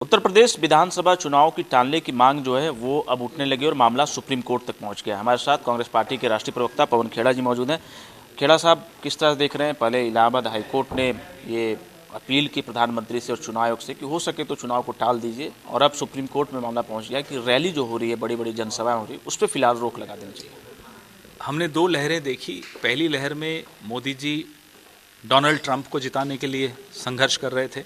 उत्तर प्रदेश विधानसभा चुनाव की टालने की मांग जो है वो अब उठने लगी और मामला सुप्रीम कोर्ट तक पहुंच गया। हमारे साथ कांग्रेस पार्टी के राष्ट्रीय प्रवक्ता पवन खेड़ा जी मौजूद हैं। खेड़ा साहब, किस तरह देख रहे हैं? पहले इलाहाबाद हाईकोर्ट ने ये अपील की प्रधानमंत्री से और चुनाव आयोग से कि हो सके तो चुनाव को टाल दीजिए, और अब सुप्रीम कोर्ट में मामला पहुंच गया कि रैली जो हो रही है, बड़ी बड़ी जनसभाएं हो रही है, उस पर फिलहाल रोक लगा देनी चाहिए। हमने दो लहरें देखी। पहली लहर में मोदी जी डोनाल्ड ट्रंप को जिताने के लिए संघर्ष कर रहे थे,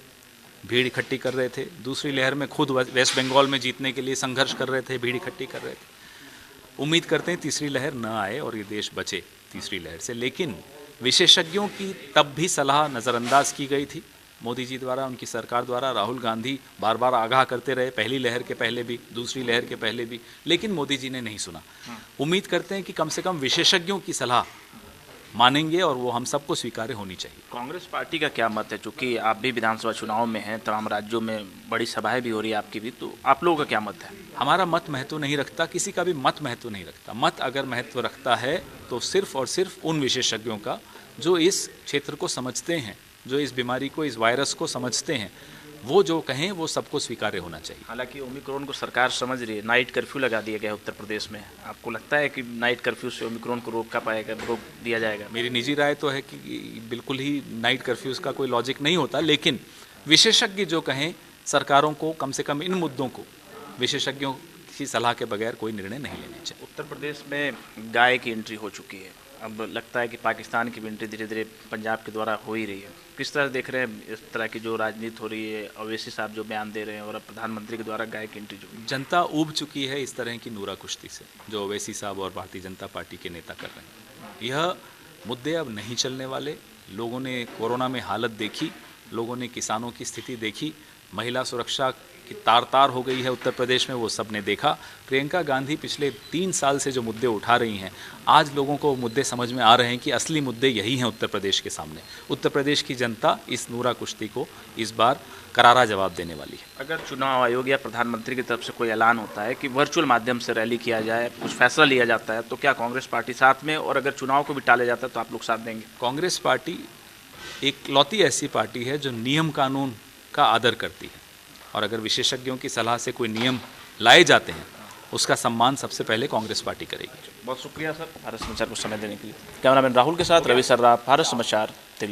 भीड़ इकट्ठी कर रहे थे। दूसरी लहर में खुद वेस्ट बंगाल में जीतने के लिए संघर्ष कर रहे थे, भीड़ इकट्ठी कर रहे थे। उम्मीद करते हैं तीसरी लहर न आए और ये देश बचे तीसरी लहर से। लेकिन विशेषज्ञों की तब भी सलाह नज़रअंदाज की गई थी मोदी जी द्वारा, उनकी सरकार द्वारा। राहुल गांधी बार बार आगाह करते रहे, पहली लहर के पहले भी, दूसरी लहर के पहले भी, लेकिन मोदी जी ने नहीं सुना। उम्मीद करते हैं कि कम से कम विशेषज्ञों की सलाह मानेंगे और वो हम सबको स्वीकार्य होनी चाहिए। कांग्रेस पार्टी का क्या मत है? चूंकि आप भी विधानसभा चुनाव में हैं, तमाम राज्यों में बड़ी सभाएं भी हो रही है आपकी भी, तो आप लोगों का क्या मत है? हमारा मत महत्व नहीं रखता, किसी का भी मत महत्व नहीं रखता। मत अगर महत्व रखता है तो सिर्फ और सिर्फ उन विशेषज्ञों का जो इस क्षेत्र को समझते हैं, जो इस बीमारी को, इस वायरस को समझते हैं, वो जो कहें वो सबको स्वीकार्य होना चाहिए। हालांकि ओमिक्रॉन को सरकार समझ रही है, नाइट कर्फ्यू लगा दिया गया है उत्तर प्रदेश में। आपको लगता है कि नाइट कर्फ्यू से ओमिक्रॉन को रोक दिया जाएगा? मेरी निजी राय तो है कि बिल्कुल ही नाइट कर्फ्यूज़ का कोई लॉजिक नहीं होता, लेकिन विशेषज्ञ जो कहें, सरकारों को कम से कम इन मुद्दों को विशेषज्ञों की सलाह के बगैर कोई निर्णय नहीं लेना चाहिए। उत्तर प्रदेश में गाय की एंट्री हो चुकी है, अब लगता है कि पाकिस्तान की भी एंट्री धीरे धीरे पंजाब के द्वारा हो ही रही है। किस तरह देख रहे हैं इस तरह की जो राजनीति हो रही है? अवैसी साहब जो बयान दे रहे हैं और अब प्रधानमंत्री के द्वारा गाय की एंट्री जो जनता ऊब चुकी है इस तरह की नूरा कुश्ती से, जो अवैसी साहब और भारतीय जनता पार्टी के नेता कर रहे हैं। यह मुद्दे अब नहीं चलने वाले। लोगों ने कोरोना में हालत देखी, लोगों ने किसानों की स्थिति देखी, महिला सुरक्षा की तार तार हो गई है उत्तर प्रदेश में, वो सब ने देखा। प्रियंका गांधी पिछले 3 साल से जो मुद्दे उठा रही हैं, आज लोगों को मुद्दे समझ में आ रहे हैं कि असली मुद्दे यही हैं उत्तर प्रदेश के सामने। उत्तर प्रदेश की जनता इस नूरा कुश्ती को इस बार करारा जवाब देने वाली है। अगर चुनाव आयोग या प्रधानमंत्री की तरफ से कोई ऐलान होता है कि वर्चुअल माध्यम से रैली किया जाए, कुछ फैसला लिया जाता है, तो क्या कांग्रेस पार्टी साथ में, और अगर चुनाव को भी टाला जाता है तो आप लोग साथ देंगे? कांग्रेस पार्टी एक लौती ऐसी पार्टी है जो नियम कानून का आदर करती है, और अगर विशेषज्ञों की सलाह से कोई नियम लाए जाते हैं उसका सम्मान सबसे पहले कांग्रेस पार्टी करेगी। बहुत शुक्रिया सर, भारत समाचार को समय देने के लिए। कैमरामैन राहुल के साथ रवि सर्राफ, भारत समाचार, दिल्ली।